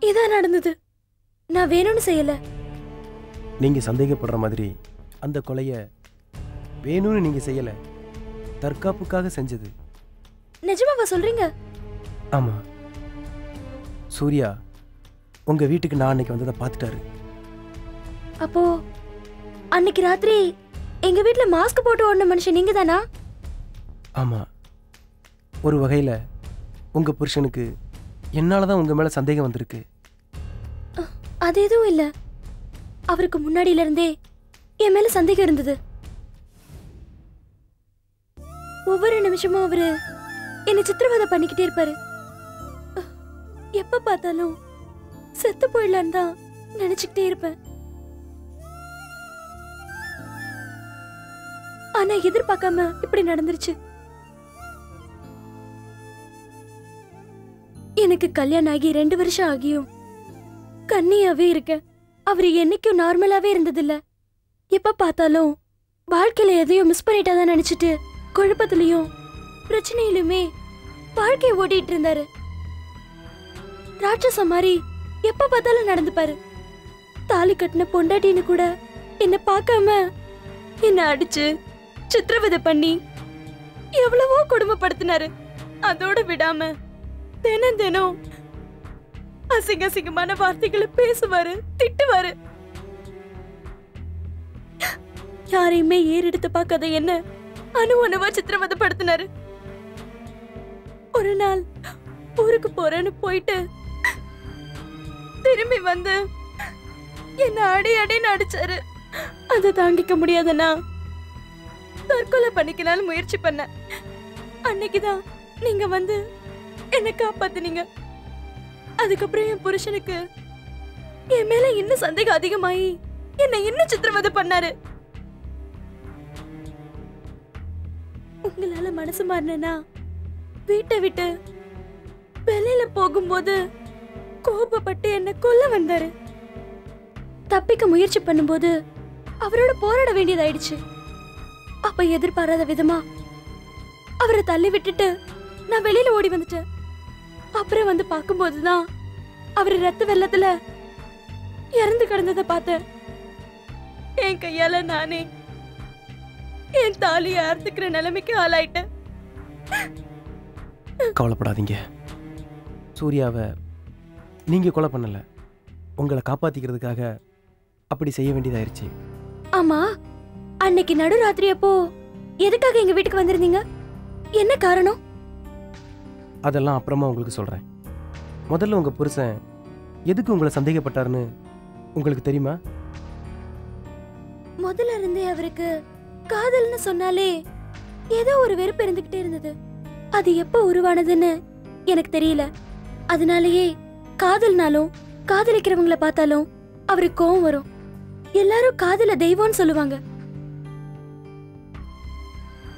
இதான் நடந்தது. நான் வேணும்னு செய்யல. நீங்க சந்தேகப்படுற மாதிரி அந்த கொலைய வேணும்னு நீங்க செய்யல, தற்காப்புக்காக செஞ்சது. நிஜமாவா சொல்றீங்க? ஆமா, சூர்யா உங்க வீட்டுக்கு நான் அன்னைக்கு வந்ததை பார்த்துட்டாரு. அப்போ அன்னைக்கு ராத்திரி எங்க வீட்ல மாஸ்க் போட்டு ஓடின மனுஷன் நீங்க தானா? ஆமா, ஒரு வகையில உங்க புருஷனுக்கு என்னாலதான் உங்க மேல சந்தேகம் வந்திருக்கு. அது எதுவும் இல்ல. அவருக்கு முன்னாடியில இருந்தே என் மேல சந்தேகம் இருந்தது. ஒவ்வொரு நிமிஷமும் அவரு என்னை சித்திரவதை பண்ணிக்கிட்டே இருப்பாரு. எப்ப பார்த்தாலும் செத்து போயிடலான்னு தான் நினைச்சுக்கிட்டே இருப்பேன். ஆனா எதிர்பார்க்காம இப்படி நடந்துருச்சு. எனக்கு கல்யாணம் ஆகி 2 வருஷம் ஆகியும் கன்னியாவே இருக்க. அவரு என்னைக்கும் நார்மலாவே இருந்ததில்ல. எப்ப பார்த்தாலும் வாழ்க்கையில எதையும் மிஸ் பண்ணிட்டாதான் நினைச்சிட்டு குழப்பத்திலையும் பிரச்சனையிலுமே வாழ்க்கையை ஓடிட்டு இருந்தாரு. ராட்சச மாதிரி எப்ப பார்த்தாலும் நடந்துப்பாரு. தாலி கட்டின பொண்டாட்டின்னு கூட என்ன பார்க்காம என்ன அடிச்சு சித்திரவதை பண்ணி எவ்வளவோ கொடுமைப்படுத்தினாரு. அதோட விடாம தினம் தினம் அசிங்க அசிங்கமான வார்த்தைகளை பேசுவாரு, திட்டுவாரு. யாரையுமே ஏறெடுத்து பார்க்காத என்ன அணு அணுவா சித்திரவதை படுத்தினாரு. ஒரு நாள் ஊருக்கு போறேன்னு போயிட்டு திரும்பி வந்து என்ன அடி அடின்னு அடிச்சாரு. அதை தாங்கிக்க முடியாதனா தற்கொலை பண்ணிக்கலான்னு முயற்சி பண்ண. அன்னைக்குதான் நீங்க வந்து என்ன காப்பாத்துனீங்க. அதுக்கப்புறம் என் புருஷனுக்கு என் மேல இன்னும் சந்தேகம் அதிகமாயி என்ன இன்னும் சித்திரவதை பண்ணாரு. உங்களால மனசு மாறினா வீட்டை விட்டு வெளியில போகும்போது கோபப்பட்டு என்ன கொல்ல வந்தாரு. தப்பிக்க முயற்சி பண்ணும்போது அவரோட போராட வேண்டியதாயிடுச்சு. அப்ப எதிர்பாராத விதமா அவரை தள்ளி விட்டுட்டு நான் வெளியில ஓடி வந்துட்டேன். அப்புறம் வந்து பார்க்கும்போதுதான் அவரு ரத்த வெள்ளத்துல இறந்து கிடந்ததை பார்த்தேன். என் கையால நானே என் தாலியை அறுத்துக்கிற நிலைமைக்கு ஆளாயிட்டேன். கவலைப்படாதீங்க, சூர்யாவை நீங்க கொலை பண்ணல, உங்களை காப்பாத்திக்கிறதுக்காக அப்படி செய்ய வேண்டியதாயிருச்சு. ஆமா, அன்னைக்கு நடுராத்திரி அப்போ எதுக்காக எங்க வீட்டுக்கு வந்திருந்தீங்க? என்ன காரணம்? அதெல்லாம் அப்புறமா உங்களுக்கு சொல்றேன். முதல்ல உங்க புருஷன் எதுக்கு உங்களை சந்தேகப்பட்டாருன்னு உங்களுக்கு தெரியுமா? முதல்ல இருந்தே அவருக்கு காதல்னு சொன்னாலே ஏதோ ஒரு வெறுப்பு இருந்துகிட்டே இருந்தது. அது எப்ப உருவானதுன்னு எனக்கு தெரியல. அதனாலேயே காதல்னாலும் காதலிக்கிறவங்களை பார்த்தாலும் அவருக்கு கோவம் வரும். எல்லாரும் காதல தெய்வம்னு சொல்லுவாங்க.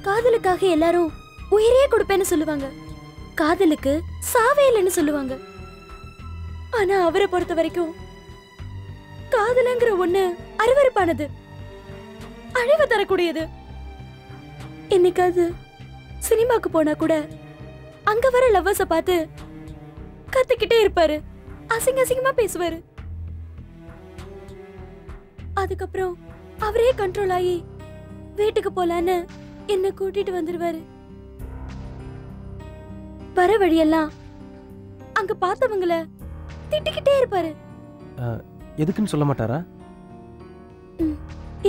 காதலுக்காக எல்லாரும் உயிரே கொடுப்பேன்னு சொல்லுவாங்க. காதலுக்கு சாவே இல்லைன்னு சொல்லுவாங்க. ஆனா அவரை பொறுத்த வரைக்கும் காதலுங்கிற ஒண்ணு அருவருப்பானது, அழிவு தரக்கூடியது. என்னைக்காவது சினிமாக்கு போனா கூட அங்க வர லவ்வர்ஸ பார்த்து கத்திக்கிட்டே இருப்பாரு, அசிங்க அசிங்கமா பேசுவாரு. அதுக்கப்புறம் அவரே கண்ட்ரோல் ஆகி வீட்டுக்கு போலான்னு என்ன கூட்டிட்டு வந்துருவாரு. வர வழியெல்லாம் அங்க பார்த்தவங்கள திட்டிக்கிட்டே இருப்பாரு. எதுக்குன்னு சொல்ல மாட்டாரா?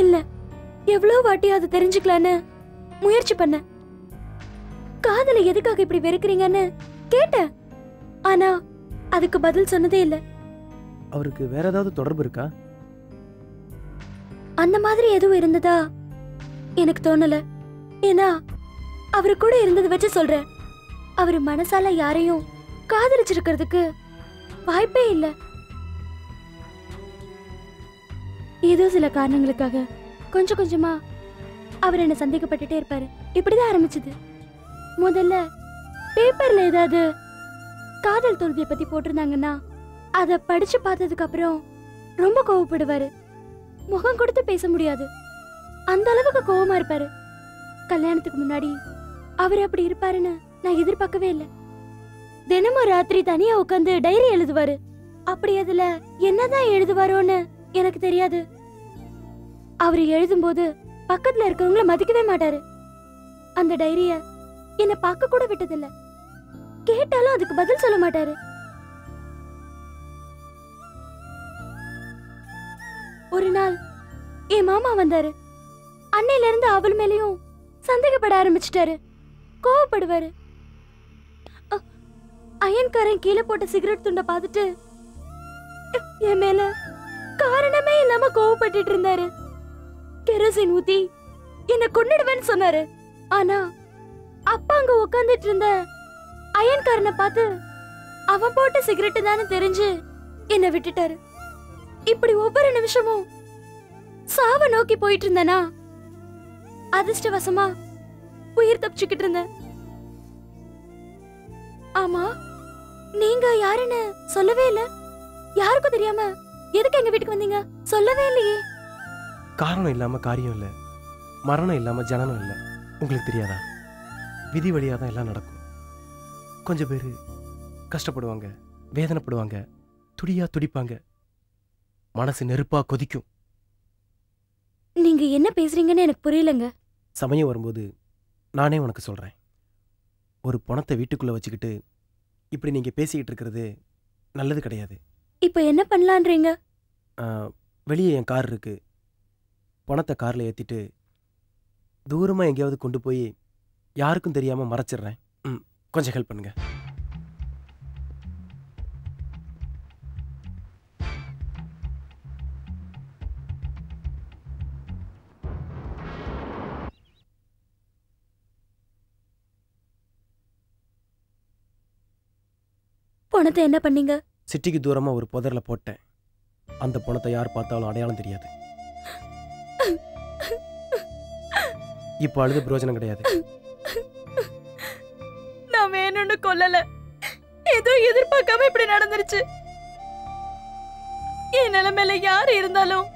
இல்ல, எவ்வளவு வாட்டி அதை தெரிஞ்சுக்கலான்னு முயற்சி பண்ண. காதலை எதுக்காக இப்படி வெறுக்கிறீங்கன்னு கேட்டேன். ஆனா அதுக்கு பதில் சொன்னதே இல்ல. அவருக்கு வேற ஏதாவது தொடர்பு இருக்கா? அந்த மாதிரி எதுவும் இருந்ததா எனக்கு தோணல. ஏன்னா அவரு கூட இருந்தது வச்சு சொல்றேன். அவரு மனசால யாரையும் காதலிச்சிருக்கிறதுக்கு வாய்ப்பே இல்ல. ஏதோ சில காரணங்களுக்காக கொஞ்சம் கொஞ்சமா அவர் என்ன சந்தேகப்பட்டுட்டே இருப்பாரு. இப்படிதான் ஆரம்பிச்சது. முதல்ல பேப்பர்ல ஏதாவது காதல் தோல்வியை பத்தி போட்டிருந்தாங்கன்னா அத படிச்சு பார்த்ததுக்கு அப்புறம் ரொம்ப கோவப்படுவாரு. முகம் கொடுத்து பேச முடியாது, அந்த அளவுக்கு கோவமா இருப்பாரு. கல்யாணத்துக்கு முன்னாடி அவர் அப்படி இருப்பாருன்னு நான் எதிர்பார்க்கவே இல்லை. தினமும் ராத்திரி தனியா உட்காந்து டைரி எழுதுவாரு. அப்படி அதுல என்னதான் எழுதுவாரோன்னு எனக்கு தெரியாது. அவரு எழுதும்போது பக்கத்துல இருக்கவங்கள மதிக்கவே மாட்டாரு. அந்த டைரிய என்ன பார்க்க கூட விட்டதில்ல. கேட்டாலும் அதுக்கு பதில் சொல்ல மாட்டாரு. ஒரு நாள் என் மாமா வந்தாரு. அன்னையில இருந்து அவள் மேலயும் சந்தேகப்பட ஆரம்பிச்சிட்டாரு. கோவப்படுவாரு. அயன்காரன் கீழே போட்ட சிகரெட் துண்ட பார்த்துட்டு என் மேல காரணமே இல்லாம கோவப்பட்டுட்டு இருந்தாரு. கெரோசின் ஊத்தி என்ன கொன்னிடுவேன்னு சொன்னாரு. ஆனா அப்பா அங்க உட்கார்ந்துட்டு இருந்த அயன்காரனை பார்த்து அவன் போட்ட சிகரெட் தானே தெரிஞ்சு என்ன விட்டுட்டாரு. இப்படி ஒவ்வொரு நிமிஷமும் சாவ நோக்கி போயிட்டு இருந்தனா அதிர்ஷ்டவசமா உயிர் தப்பிச்சுக்கிட்டு இருந்தேன். ஆமா, நீங்க யாருன்னு சொல்லவே இல்ல. யாருக்கும் தெரியாம எதுக்கு எங்க வீட்டுக்கு வந்தீங்க? சொல்லவே இல்லையே. காரணம் இல்லாம காரியம் இல்ல, மரணம் இல்லாம ஜனனம் இல்ல. உங்களுக்கு தெரியாதா? விதி வழியா தான் எல்லாம் நடக்கும். கொஞ்சம் பேரு கஷ்டப்படுவாங்க, வேதனைப்படுவாங்க, துடியா துடிப்பாங்க, மனசு நெருப்பா கொதிக்கும். நீங்க என்ன பேசுறீங்கன்னு எனக்கு புரியலங்க. சமயம் வரும்போது நானே உனக்கு சொல்றேன். ஒரு பணத்தை வீட்டுக்குள்ள வச்சுக்கிட்டு இப்படி நீங்க பேசிக்கிட்டு இருக்கிறது நல்லது கிடையாது. இப்ப என்ன பண்ணலான்றீங்க? வெளியே என் கார் இருக்கு. பணத்தை கார்ல ஏத்திட்டு தூரமா எங்கேயாவது கொண்டு போய் யாருக்கும் தெரியாம மறைச்சிடுறேன். கொஞ்சம் ஹெல்ப் பண்ணுங்க. பணத்தை என்ன பண்ணீங்க? சிட்டிக்கு தூரமா ஒரு புதர்ல போட்டேன். அந்த பணத்தை யார் பார்த்தாலும் அடையாளம் தெரியாது. இப்ப அழுது பிரயோஜனம் கிடையாது. நான் வேணும்னு கொல்லல. ஏதோ எதிர்பார்க்காம இப்படி நடந்துருச்சு. என் நிலைமையில யாரு இருந்தாலும்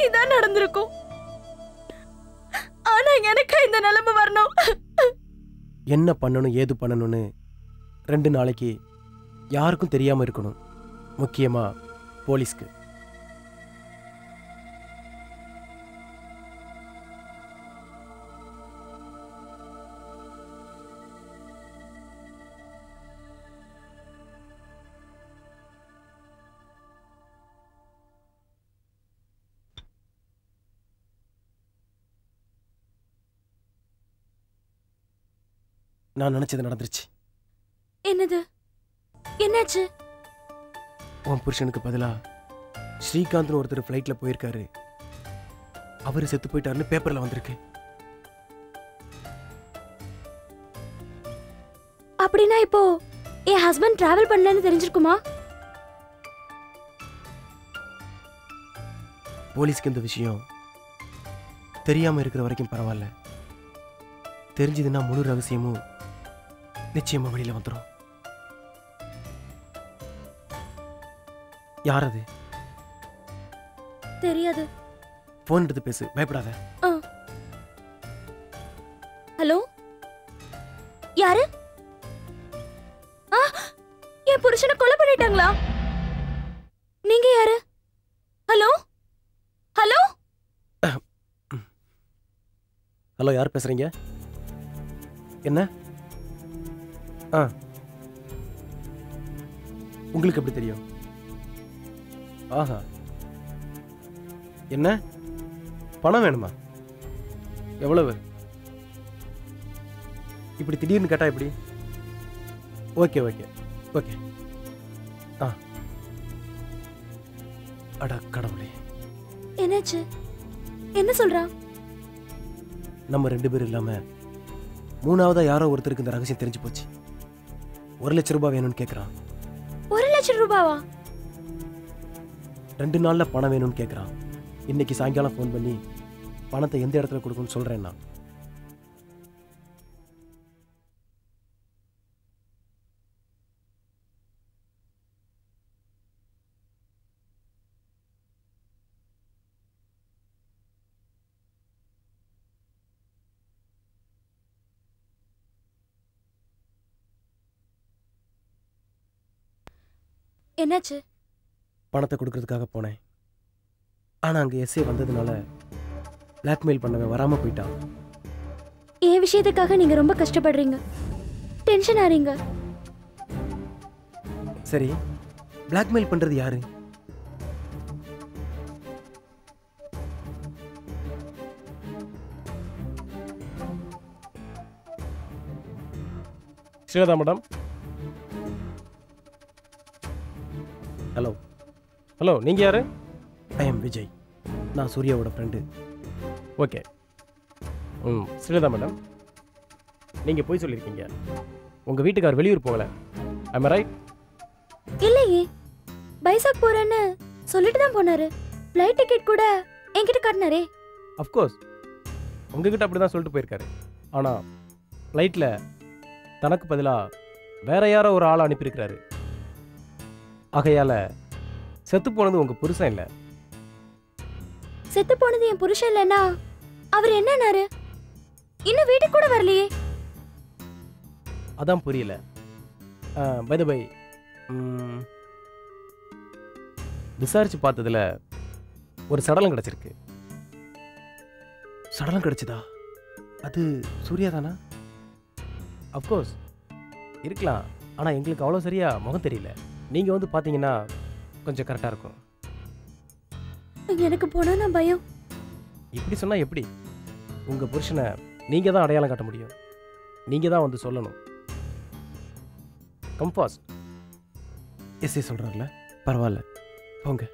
இதான் நடந்திருக்கும். ஆனா எனக்கு இந்த நிலைமை வரணும். என்ன பண்ணணும் ஏது பண்ணணும்னு 2 நாளைக்கு யாருக்கும் தெரியாம இருக்கணும். முக்கியமா போலீஸ்க்கு. நான் நினைச்சது நடந்துருச்சு. என்னது? என்னாச்சு? உன் புருஷனுக்கு பதிலா ஸ்ரீகாந்த்னு ஒருத்தர் ஃப்ளைட்ல போயிருக்காரு. அவரு செத்து போயிட்டாருன்னு பேப்பர்ல வந்திருக்கு. அப்படின்னா இப்போ என் ஹஸ்பண்ட் டிராவல் பண்ணலன்னு தெரிஞ்சிருக்குமா? போலீஸ்க்கு இந்த விஷயம் தெரியாம இருக்கிற வரைக்கும் பரவாயில்ல. தெரிஞ்சதுன்னா முழு ரகசியமும் நிச்சயமா வெளியில வந்துடும். யார் அது? தெரியாது. போன் எடுத்து பேசு, பயப்படாத. ஹலோ, யாரு? என் புருஷனை கொலை பண்ணிட்டாங்களா? நீங்க யாரு? ஹலோ ஹலோ ஹலோ, யார் பேசுறீங்க? என்ன? உங்களுக்கு எப்படி தெரியும்? ஆஹா, என்ன பணம் வேணுமா? எவ்வளவு? இப்படி திடீர்னு கேட்டா எப்படி? Okay okay okay. அட கடவுளே, என்னாச்சு? என்ன சொல்றா? நம்ம 2 பேரும் இல்லாம 3ஆவதா யாரோ ஒருத்தருக்கு இந்த ரகசியம் தெரிஞ்சு போச்சு. 1 லட்சம் ரூபாய் வேணும்னு கேக்குறான். 1 லட்சம் ரூபாவா? 2 நாள்ல பணம் வேணும்னு கேக்குறான். இன்னைக்கு சாயங்காலம் ஃபோன் பண்ணி பணத்தை எந்த இடத்துல கொடுக்கணும்னு சொல்றேன் நான். என்னாச்சு? பணத்தை கொடுக்கறதுக்காக போனேன். ஆனால் அங்கே எஸ்ஏ வந்ததுனால பிளாக்மெயில் பண்ணவன் வராமல் போயிட்டான். என் விஷயத்துக்காக நீங்க ரொம்ப கஷ்டப்படுறீங்க, டென்ஷன் ஆறீங்க. சரி, பிளாக்மெயில் பண்ணுறது யாரு? ஸ்ரீலதா மேடம். ஹலோ ஹலோ, நீங்கள் யார்? I am Vijay. நான் சூர்யாவோட ஃப்ரெண்டு. ஓகே. ஸ்ரீலதா மேடம், நீங்கள் போய் சொல்லியிருக்கீங்க. உங்கள் வீட்டுக்கார் வெளியூர் போகலை. I'm right? இல்லையே, பைசாக் போறேன்னு சொல்லிட்டு தான் போனாரு. ஃப்ளைட் டிக்கெட் கூட என்கிட்ட காட்டினாரே. அஃப்கோர்ஸ் உங்ககிட்ட அப்படி தான் சொல்லிட்டு போயிருக்காரு. ஆனால் ஃப்ளைட்டில் தனக்கு பதிலாக வேற யாரோ ஒரு ஆளை அனுப்பியிருக்கிறாரு. ஆகையால் செத்து போனது உங்கள் புருஷன் இல்லை. செத்து போனது என் புருஷன் இல்லைன்னா அவர் என்னன்னாரு? இன்னும் வீட்டுக்கு கூட வரலையே. அதான் புரியல. பை த பை, விசாரிச்சு பார்த்ததுல ஒரு சடலம் கிடைச்சிருக்கு. சடலம் கிடைச்சதா? அது சூர்யா தானா? அஃப்கோர்ஸ் இருக்கலாம். ஆனால் எங்களுக்கு அவ்வளோ சரியா முகம் தெரியல. நீங்கள் வந்து பார்த்தீங்கன்னா கொஞ்சம் கரெக்டாக இருக்கும். எனக்கு போனா நான் பயம். இப்படி சொன்னால் எப்படி? உங்கள் புருஷனை நீங்கள் தான் அடையாளம் காட்ட முடியும். நீங்கள் தான் வந்து சொல்லணும். கம்ஃபாஸ்ட். எஸ்ஏ சொல்கிறார்ல, பரவாயில்ல போங்க.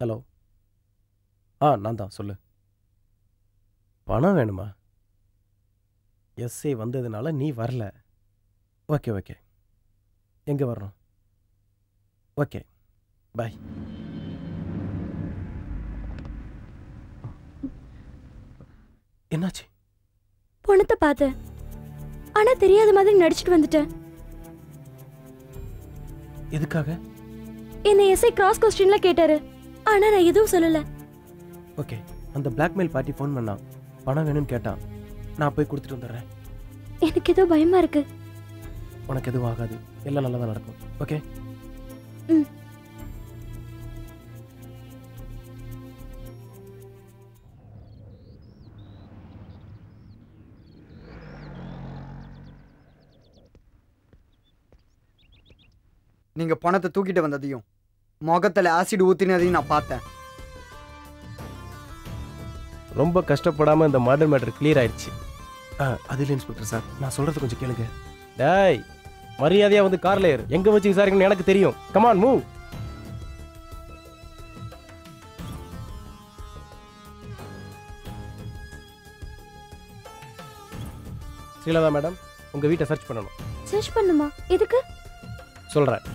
ஹலோ. நான் தான், சொல்லு. பணம் வேணுமா? எஸ்ஏ வந்ததுனால நீ வரல. ஓகே ஓகே, எங்கே வரணும்? Okay bye. என்னாச்சு? பணத்தை பார்த்தேன், ஆனா தெரியாத மாதிரி நடிச்சிட்டு வந்துட்டேன். எதுக்காக? என்ன எஸ்ஐ கிராஸ் கொஸ்டின்ல கேட்டாரு, ஆனா நான் எதுவும் சொல்லல. ஓகே, அந்த பிளாக்மெயில் பார்ட்டி ஃபோன் பண்ணா, பணம் வேணும்னு கேட்டான். நான் போய் கொடுத்துட்டு வந்துடுறேன். எனக்கு ஏதோ பயமா இருக்கு. உனக்கு எதுவும் ஆகாது, எல்லாம் நல்லா தான் நடக்கும். ஓகே. நீங்க பணத்தை தூக்கிட்டு வந்ததையும் முகத்துல ஆசிட் ஊத்தினதையும் நான் பார்த்தேன். ரொம்ப கஷ்டப்படாம இந்த மர்டர் மேட்டர் கிளியர் ஆயிடுச்சு. அது இல்லை இன்ஸ்பெக்டர் சார், நான் சொல்றது கொஞ்சம் கேளுங்க. டேய், மரியாதையா வந்து கார்ல ஏறு. எங்க வச்சு விசாரிக்கணும்னு எனக்கு தெரியும். Come on move. ஸ்ரீலதா மேடம், உங்க வீட்டை சர்ச் பண்ணணும். சர்ச் பண்ணுமா? எதுக்கு? சொல்றேன்.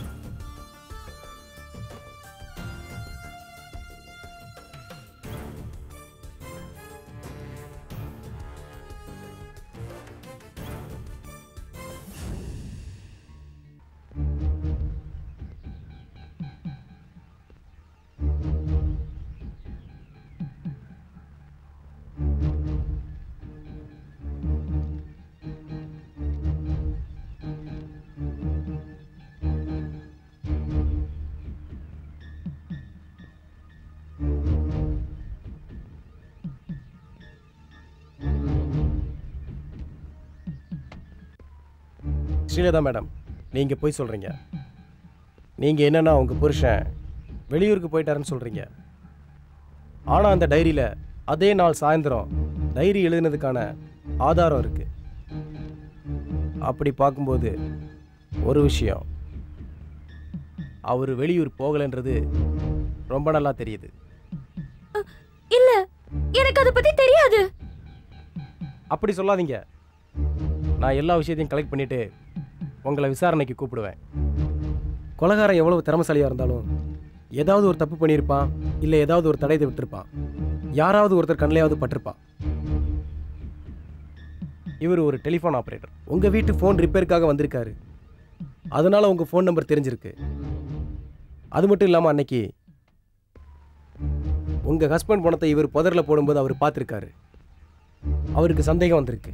ஸ்ரீலதா மேடம், நீங்கள் போய் சொல்கிறீங்க. நீங்கள் என்னன்னா உங்கள் புருஷன் வெளியூருக்கு போயிட்டாருன்னு சொல்கிறீங்க. ஆனால் அந்த டைரியில் அதே நாள் சாயந்தரம் டைரி எழுதினதுக்கான ஆதாரம் இருக்குது. அப்படி பார்க்கும்போது ஒரு விஷயம், அவர் வெளியூர் போகலைன்றது ரொம்ப நல்லா தெரியுது. இல்ல, எனக்கு அதை பத்தி தெரியாது. அப்படி சொல்லாதீங்க. நான் எல்லா விஷயத்தையும் கலெக்ட் பண்ணிவிட்டு உங்களை விசாரணைக்கு கூப்பிடுவேன். கொலைகாரன் எவ்வளவு திறமைசாலியாக இருந்தாலும் ஏதாவது ஒரு தப்பு பண்ணியிருப்பான், இல்லை ஏதாவது ஒரு தடயத்தை விட்டுருப்பான், யாராவது ஒருத்தர் கண்ணிலையாவது பட்டிருப்பான். இவர் ஒரு டெலிஃபோன் ஆப்ரேட்டர். உங்கள் வீட்டு ஃபோன் ரிப்பேருக்காக வந்திருக்காரு. அதனால உங்கள் ஃபோன் நம்பர் தெரிஞ்சிருக்கு. அது மட்டும் இல்லாமல் அன்னைக்கு உங்கள் ஹஸ்பண்ட் பணத்தை இவர் புதரில் போடும்போது அவர் பார்த்துருக்காரு. அவருக்கு சந்தேகம் வந்திருக்கு.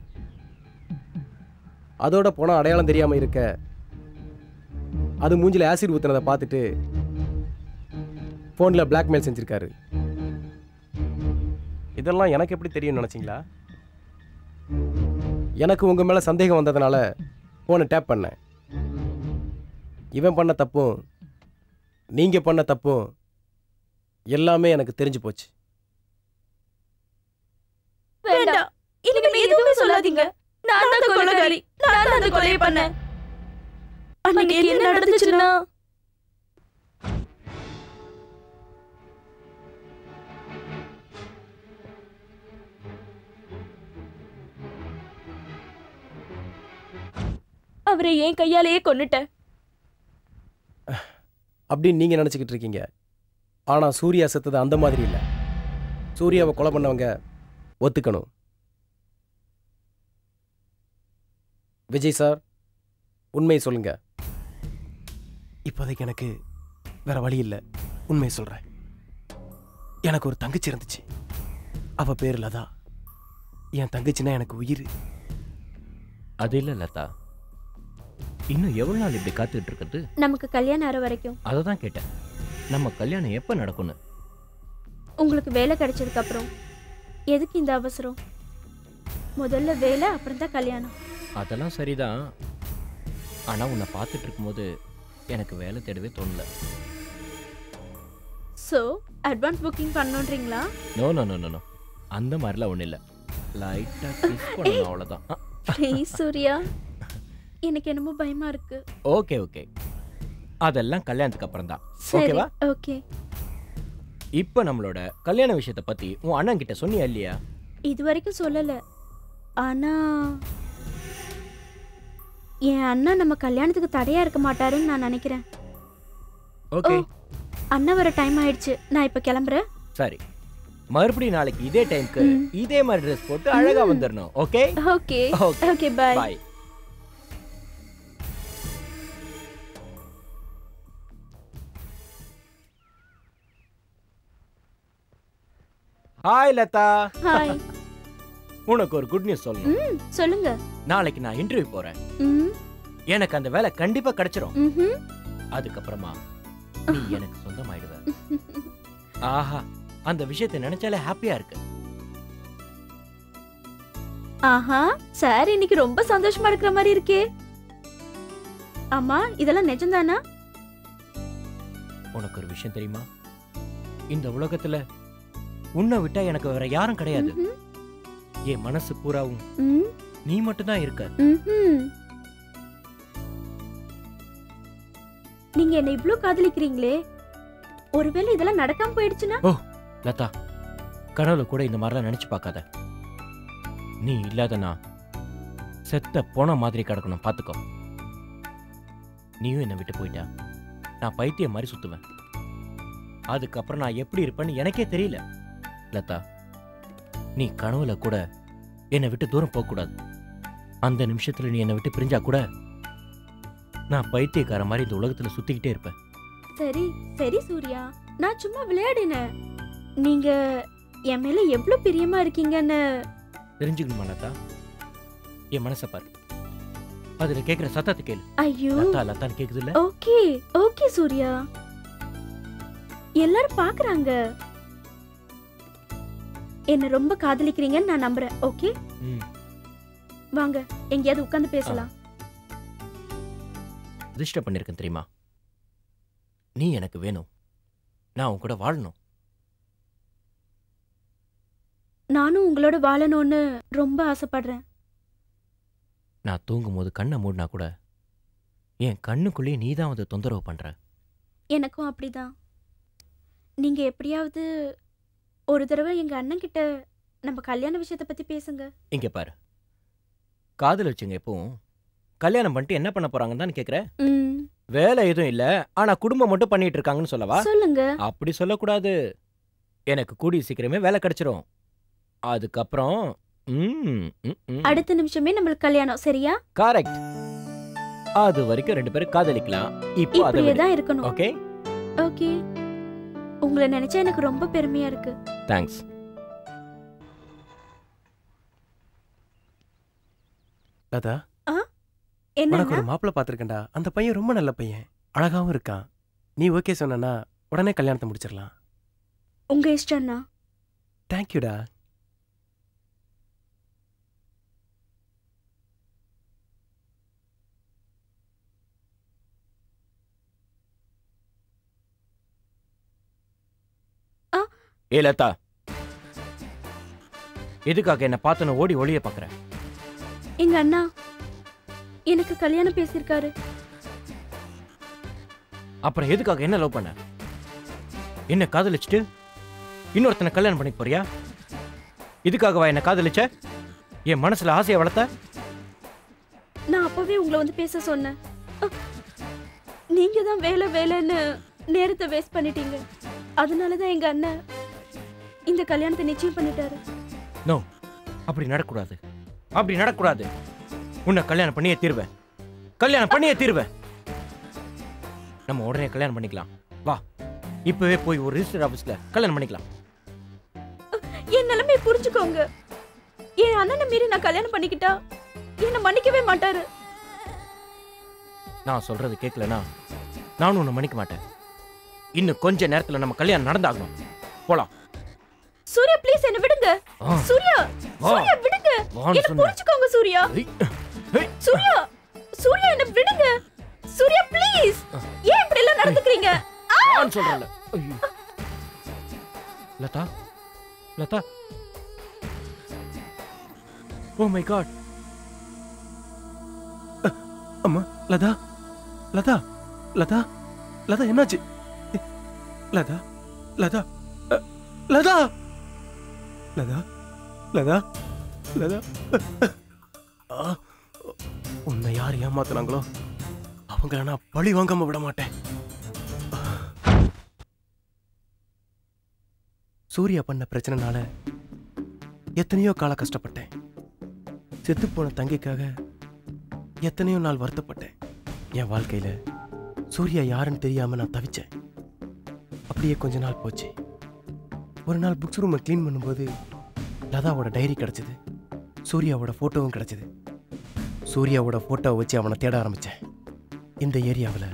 அதோட பணம் அடையாளம் தெரியாமல் இருக்க அது மூஞ்சில் ஆசிட் ஊற்றினதை பார்த்துட்டு ஃபோனில் பிளாக்மெயில் செஞ்சுருக்காரு. இதெல்லாம் எனக்கு எப்படி தெரியும்னு நினச்சிங்களா? எனக்கு உங்கள் மேலே சந்தேகம் வந்ததுனால ஃபோனை டேப் பண்ணேன். இவன் பண்ண தப்பும் நீங்கள் பண்ண தப்பும் எல்லாமே எனக்கு தெரிஞ்சு போச்சு. வேண்டாம், இனிமே எதுவுமே சொல்லாதீங்க. நான் தான் கொலைகாரி. நான் தான் அந்த கொலையை பண்ணேன். அன்னைக்கு என்ன நடந்துச்சுன்னா, அவரை என் கையாலேயே கொன்னுட்டேன். அப்படின்னு நீங்கள் நினச்சிக்கிட்டு இருக்கீங்க. ஆனால் சூர்யா செத்தது அந்த மாதிரி இல்லை. சூர்யாவை கொலை பண்ணவங்க ஒத்துக்கணும். விஜய் சார், உண்மையை சொல்லுங்க. இப்போதைக்கு எனக்கு வேற வழி இல்லை. உண்மையை சொல்கிறேன். எனக்கு ஒரு தங்கச்சி இருந்துச்சு. அவ பேர் லதா. என் தங்கச்சின்னா எனக்கு உயிர். அது இல்லை லதா, இன்னும் எவ்வளோ நாள் இப்படி காத்துட்டு இருக்கிறது? நமக்கு கல்யாணம் ஆற வரைக்கும். அதை தான் கேட்டேன். நம்ம கல்யாணம் எப்போ நடக்கும்னு? உங்களுக்கு வேலை கிடைச்சதுக்கு அப்புறம். எதுக்கு இந்த அவசரம்? முதல்ல வேலை, அப்புறம் தான் கல்யாணம். அதெல்லாம் சரிதான். ஆனால் உன்னை பார்த்துட்டு இருக்கும்போது எனக்கு வேலை தேடவே தோணல. ஸோ அட்வான்ஸ் புக்கிங் பண்ணணுன்றீங்களா? No no no no no, அந்த மாதிரிலாம் ஒன்றும் இல்லை. லைட்டாக கிஸ் பண்ணணும், அவ்வளோதான். ப்ளீஸ் சூர்யா, எனக்கு என்னமோ பயமா இருக்கு. ஓகே ஓகே, அதெல்லாம் கல்யாணத்துக்கு அப்புறம் தான். சரி, ஓகேவா? ஓகே. இப்போ நம்மளோட கல்யாண விஷயத்தை பற்றி உன் அண்ணன் கிட்ட சொன்னியா இல்லையா? இது வரைக்கும் சொல்லல. ஆனா என் அண்ணன் நம்ம கல்யாணத்துக்கு தடையா இருக்க மாட்டாருன்னு நான் நினைக்கிறேன். ஓகே, அண்ணன் வர டைம் ஆயிடுச்சு. நான் இப்ப கிளம்புறேன். சரி, மறுபடியும் நாளைக்கு இதே டைம்க்கு இதே மாதிரி ட்ரெஸ் போட்டு அழகா வந்துடணும். Okay okay okay, bye. Bye. Hi Latha. Hi. உனக்கு ஒரு குட் நியூஸ் சொல்லணும். சொல்லுங்க. நாளைக்கு நான் இன்டர்வியூ போறேன். ம். எனக்கு அந்த வேலை கண்டிப்பா கிடைச்சிரும். ம்ஹும். அதுக்கப்புறமா நீ எனக்கு சொந்தமாயிடுவ. ஆஹா, அந்த விஷயத்தை நினைச்சாலே ஹாப்பியா இருக்கு. ஆஹா, சார் இன்னைக்கு ரொம்ப சந்தோஷமா இருக்கிற மாதிரி இருக்கே. அம்மா, இதெல்லாம் நிஜம்தானா? உனக்கு ஒரு விஷயம் தெரியுமா? இந்த உலகத்துல உன்னை விட்டா எனக்கு வேற யாரும் கிடையாது. ம்ஹும். என் மனசு பூராவும் ம். நீ மட்டும்தான் இருக்க. ம்ஹும். நீங்க என்ன இவ்ளோ காதலிக்கிறீங்களே, ஒருவேளை இதெல்லாம் நடக்காம போயிடுச்சுன்னா? ஓ லதா, கனவுல கூட இந்த மாதிரிலாம் நினைச்சு பார்க்காத. நீ இல்லாதனா செத்த போன மாதிரி கிடக்கணும், பாத்துக்கோ. நீயும் என்னை விட்டு போயிட்டா நான் பைத்தியம் மாதிரி சுத்துவேன். அதுக்கப்புறம் நான் எப்படி இருப்பேன்னு எனக்கே தெரியல. லதா, நீ கனவுல கூட என்னை விட்டு தூரம் போகக்கூடாது. அந்த நிமிஷத்துல நீ என்னை விட்டு பிரிஞ்சா கூட நான் பைத்தியக்கார மாதிரி இந்த உலகத்துல சுத்திக்கிட்டே இருப்பேன். சரி சரி சூர்யா, நான் சும்மா விளையாடினேன். நீங்க என் மேல எவ்வளவு பிரியமா இருக்கீங்கன்னு தெரிஞ்சுக்கணுமா லதா? என் மனசை பாரு, அதுல கேக்குற சத்தத்தை கேளு. ஐயோ, லதா லதான்னு கேக்குது இல்ல? ஓகே ஓகே சூர்யா, எல்லாரும் பாக்குறாங்க. என்ன ரொம்ப காதலிக்கிறீங்கன்னு நான் நம்புறேன். ஓகே, ம். வாங்க எங்கேயாவது உட்கார்ந்து பேசலாம். அதிர்ஷ்டம் பண்ணிருக்கேன் தெரியுமா? நீ எனக்கு வேணும். நான் உன் கூட வாழணும். நானும் உங்களோட வாழணும்னு ரொம்ப ஆசைப்படுறேன். நான் தூங்கும்போது கண்ணை மூடினா கூட என் கண்ணுக்குள்ளேயே நீ தான் வந்து தொந்தரவு பண்ற. எனக்கும் அப்படிதான். நீங்க எப்படியாவது ஒரு தடவை எங்க அண்ணன் கிட்ட நம்ம கல்யாண விஷயத்தை பத்தி பேசுங்க. இங்க பாரு, காதல் வச்சுங்க எப்பவும் கல்யாணம் பண்ணிட்டு என்ன பண்ண போறாங்கன்னு தான் கேக்குற. வேலை எதுவும் இல்ல, ஆனா குடும்பம் மட்டும் பண்ணிட்டு இருக்காங்கன்னு சொல்லவா? சொல்லுங்க. அப்படி சொல்லக்கூடாது. எனக்கு கூடிய சீக்கிரமே வேலை கிடைச்சிரும். அதுக்கப்புறம் அடுத்த நிமிஷமே நம்மளுக்கு கல்யாணம். சரியா? கரெக்ட். அது வரைக்கும் 2 பேரும் காதலிக்கலாம். இப்போ இப்படியே தான் இருக்கணும். Okay okay. உங்களை நினைச்சா எனக்கு ரொம்ப பெருமையா இருக்கு. தேங்க்ஸ். லதா, என்ன உனக்கு ஒரு மாப்பிள்ளை பார்த்துருக்கேன்டா. அந்த பையன் ரொம்ப நல்ல பையன், அழகாவும் இருக்கான். நீ ஓகே சொன்னா உடனே கல்யாணத்தை முடிச்சிடலாம். உங்க இஷ்டம்னா. தேங்க்யூடா. ஏ லதா, எதுக்காக என்ன பார்த்தன ஓடி ஒளிய பாக்குற? எங்க அண்ணா எனக்கு கல்யாணம் பேசியிருக்காரு. அப்புறம் எதுக்காக என்ன லவ் பண்ண? என்ன காதலிச்சுட்டு இன்னொருத்தனை கல்யாணம் பண்ணி போறியா? இதுக்காகவா என்ன காதலிச்ச? என் மனசுல ஆசையை வளர்த்த? நான் அப்பவே உங்களை வந்து பேச சொன்னேன். நீங்க தான் வேலை வேலைன்னு நேரத்தை வேஸ்ட் பண்ணிட்டீங்க. அதனாலதான் எங்க அண்ணன் இந்த கல்யாணத்தை நிச்சயம் பண்ணிட்டாரு. நோ, அப்படி நடக்கூடாது. அப்படி நடக்கூடாது. உன்னை கல்யாணம் பண்ணியே தீர்வேன். கல்யாணம் பண்ணியே தீர்வேன். நம்ம உடனே கல்யாணம் பண்ணிக்கலாம். வா, இப்பவே போய் ஒரு ரிஜிஸ்டர் ஆபீஸ்ல கல்யாணம் பண்ணிக்கலாம். என் நிலைமையை புரிஞ்சுக்கோங்க. என் அண்ணனை மீறி நான் கல்யாணம் பண்ணிக்கிட்டா என்ன மன்னிக்கவே மாட்டாரு. நான் சொல்றது கேட்கலனா நானும் உன்னை மன்னிக்க மாட்டேன். இன்னும் கொஞ்ச நேரத்துல நம்ம கல்யாணம் நடந்தாகணும். போலாம். சூர்யா ப்ளீஸ் என்ன விடுங்க. சூர்யா, சூர்யா விடுங்க. என்ன புரிஞ்சுக்கோங்க சூர்யா. சூர்யா, சூர்யா என்ன விடுங்க. சூர்யா ப்ளீஸ். ஏன் இப்படி எல்லாம் நடந்துக்கிறீங்க? நான் சொல்றேன்ல. Latha, Latha. Oh my god. அம்மா, லதா, லதா, லதா, லதா என்னாச்சு? லதா, லதா, லதா, லதா, லதா, லதா. உன்னை யார் ஏமாத்துறாங்களோ அவங்கள நான் பழி வாங்காம விட மாட்டேன். சூர்யா பண்ண பிரச்சனைனால எத்தனையோ காலம் கஷ்டப்பட்டேன். செத்துப்போன தங்கிக்காக எத்தனையோ நாள் வருத்தப்பட்டேன். என் வாழ்க்கையில சூர்யா யாருன்னு தெரியாம நான் தவிச்சேன். அப்படியே கொஞ்ச நாள் போச்சு. ஒரு நாள் புக்ஸ் ரூமை க்ளீன் பண்ணும்போது லதாவோட டைரி கிடைச்சது. சூர்யாவோட ஃபோட்டோவும் கிடைச்சது. சூர்யாவோட ஃபோட்டோவை வச்சு அவனை தேட ஆரம்பித்தேன். இந்த ஏரியாவில்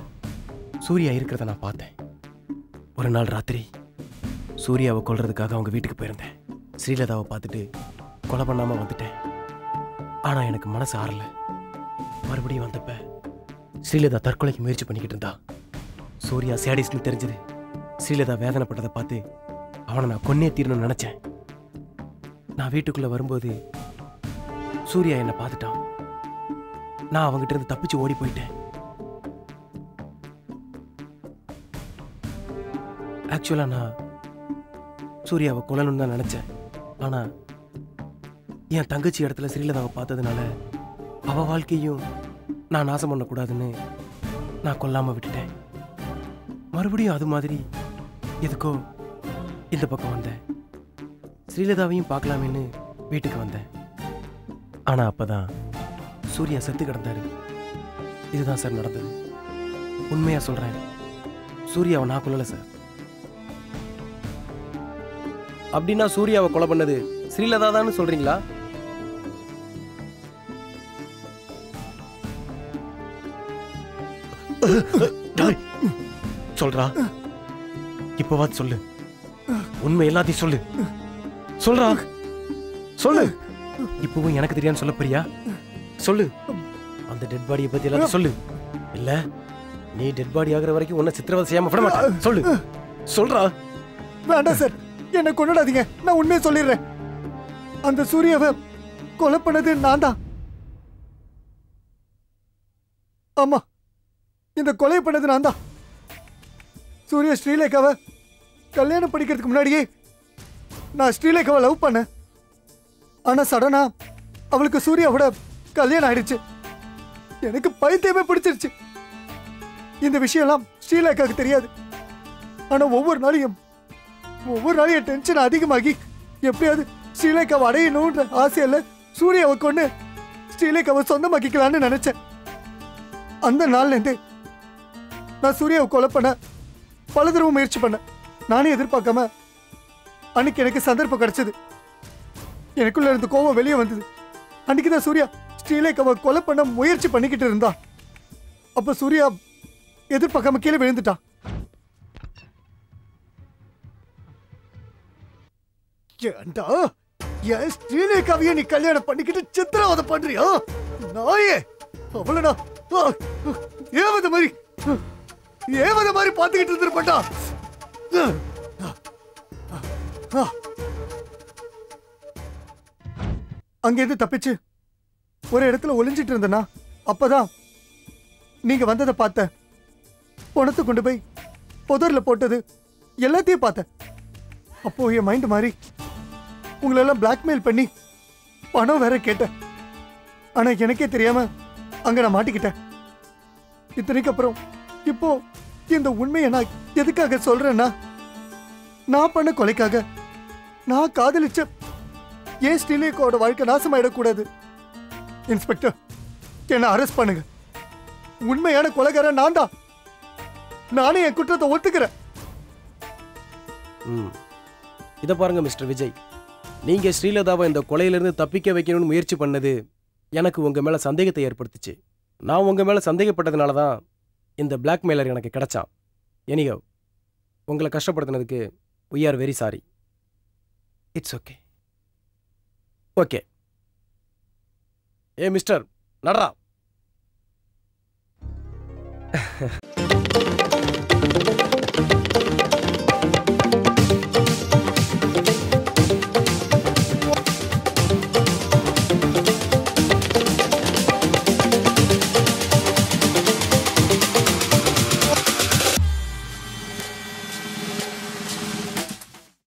சூர்யா இருக்கிறத நான் பார்த்தேன். ஒரு நாள் ராத்திரி சூர்யாவை கொல்றதுக்காக அவங்க வீட்டுக்கு போயிருந்தேன். ஸ்ரீலதாவை பார்த்துட்டு கொலை பண்ணாமல் வந்துட்டேன். ஆனால் எனக்கு மனசு ஆறல. மறுபடியும் வந்தப்ப ஸ்ரீலதா தற்கொலைக்கு முயற்சி பண்ணிக்கிட்டு இருந்தா. சூர்யா சேடிஸ்ன்னு தெரிஞ்சது. ஸ்ரீலதா வேதனைப்பட்டதை பார்த்து அவனை நான் கொன்னே தீரணும்னு நினைச்சேன். நான் வீட்டுக்குள்ள வரும்போது சூர்யா என்னை பார்த்துட்டான். நான் அவங்ககிட்ட இருந்து தப்பிச்சு ஓடி போயிட்டேன். ஆக்சுவலா நான் சூர்யாவை கொல்லணும்னு தான் நினைச்சேன். ஆனா என் தங்கச்சி இடத்துல ஸ்ரீலதாவை பார்த்ததுனால அவ வாழ்க்கையும் நான் நாசம் பண்ணக்கூடாதுன்னு நான் கொல்லாம விட்டுட்டேன். மறுபடியும் அது மாதிரி எதுக்கோ இந்த பக்கம் வந்தேன். ஸ்ரீலதாவையும் பார்க்கலாமேன்னு வீட்டுக்கு வந்தேன். ஆனா அப்பதான் சூர்யா செத்து கிடந்தாரு. இதுதான் சார் நடந்தது. உண்மையா சொல்றேன், சூர்யாவை நான் கொல்லல சார். அப்படின்னா சூர்யாவை கொலை பண்ணது ஸ்ரீலதா தான் சொல்றீங்களா? சொல்றா, இப்பவாது சொல்லு. உண்மை எல்லாத்தையும் சொல்லு. சொல்றா, சொல்லு. இப்பவும் எனக்கு தெரியான்னு சொல்ல போறியா? சொல்லு. அந்த டெட் பாடியை பத்தி எல்லாத்தையும் சொல்லு. இல்ல நீ டெட் பாடி ஆகுற வரைக்கும் உன்னை சித்திரவதை செய்யாம விட மாட்டேன். சொல்லு, சொல்றா. வேண்டாம் சார், என்னை கொண்டாடாதீங்க. நான் உண்மையை சொல்லிடுறேன். அந்த சூர்யாவை கொலை பண்ணது நான் தான். ஆமா, இந்த கொலை பண்ணது நான் தான். சூர்யா ஸ்ரீலேகாவை கல்யாணம் படிக்கிறதுக்கு முன்னாடியே நான் ஸ்ரீலேகாவை லவ் பண்ணேன். ஆனா சடனா அவளுக்கு சூர்யாவோட கல்யாணம் ஆயிடுச்சு. எனக்கு பைத்தியமே பிடிச்சிருச்சு. இந்த விஷயம்லாம் ஸ்ரீலேகாவுக்கு தெரியாது. ஆனா ஒவ்வொரு நாளையும் என் டென்ஷன் அதிகமாகி எப்படியாவது ஸ்ரீலேகாவை அடையணும்ன்ற ஆசையில சூர்யாவை கொண்டு ஸ்ரீலேகாவை சொந்தமாக்கிக்கலான்னு நினைச்சேன். அந்த நாள்ல இருந்து நான் சூர்யாவை கொலை பண்ண பல தடவை முயற்சி பண்ணேன். நானே எதிர்பார்க்காம அன்னைக்கு எனக்கு சந்தர்ப்பம் கிடைச்சது. எனக்குள்ள இருந்து கோவம் வெளியே வந்தது. அன்னைக்குதான் சூர்யா ஸ்ரீலேகாவை கொலை பண்ண முயற்சி பண்ணிக்கிட்டு இருந்தா. அப்ப சூர்யா எதிர்பார்க்காம கீழே விழுந்துட்டான். ஏண்டா என் ஸ்ரீலேகாவையே நீ கல்யாணம் பண்ணிக்கிட்டு சித்திரவதை பண்றியா நாயே? அவளடா ஏவத மாதிரி பார்த்துக்கிட்டு இருந்திருப்பா. அங்கிருந்து தப்பிச்சு ஒரு இடத்துல ஒளிஞ்சிட்டு இருந்தனா அப்பதான் நீங்க வந்ததை பார்த்த. பணத்தை கொண்டு போய் புதர்ல போட்டது எல்லாத்தையும் பார்த்த. அப்போ என் மைண்ட் மாறி உங்களெல்லாம் பிளாக்மெயில் பண்ணி பணம் வேற கேட்டேன். ஆனா எனக்கே தெரியாம அங்க நான் மாட்டிக்கிட்டேன். இத்தனைக்கு அப்புறம் இப்போ இந்த உண்மையை நான் எதுக்காக சொல்றேன்னா, நான் பண்ண கொலைக்காக நான் காதலிச்ச ஏன் ஸ்ரீலேகாவோட வாழ்க்கை நாசமாயிடக்கூடாது. இன்ஸ்பெக்டர், என்ன அரெஸ்ட் பண்ணுங்க. உண்மையான கொலைகாரன் நான் தான். நானே என் குற்றத்தை ஒத்துக்கிறேன். இதை பாருங்க மிஸ்டர் விஜய், நீங்க ஸ்ரீலதாவை இந்த கொலையிலிருந்து தப்பிக்க வைக்கணும்னு முயற்சி பண்ணது எனக்கு உங்க மேல சந்தேகத்தை ஏற்படுத்துச்சு. நான் உங்க மேல சந்தேகப்பட்டதுனால தான் இந்த பிளாக்மெயிலர் எனக்கு கிடைச்சான். எனிகோ, உங்களை கஷ்டப்படுத்தினதுக்கு we are very sorry. It's okay. Okay. Mister நடரா.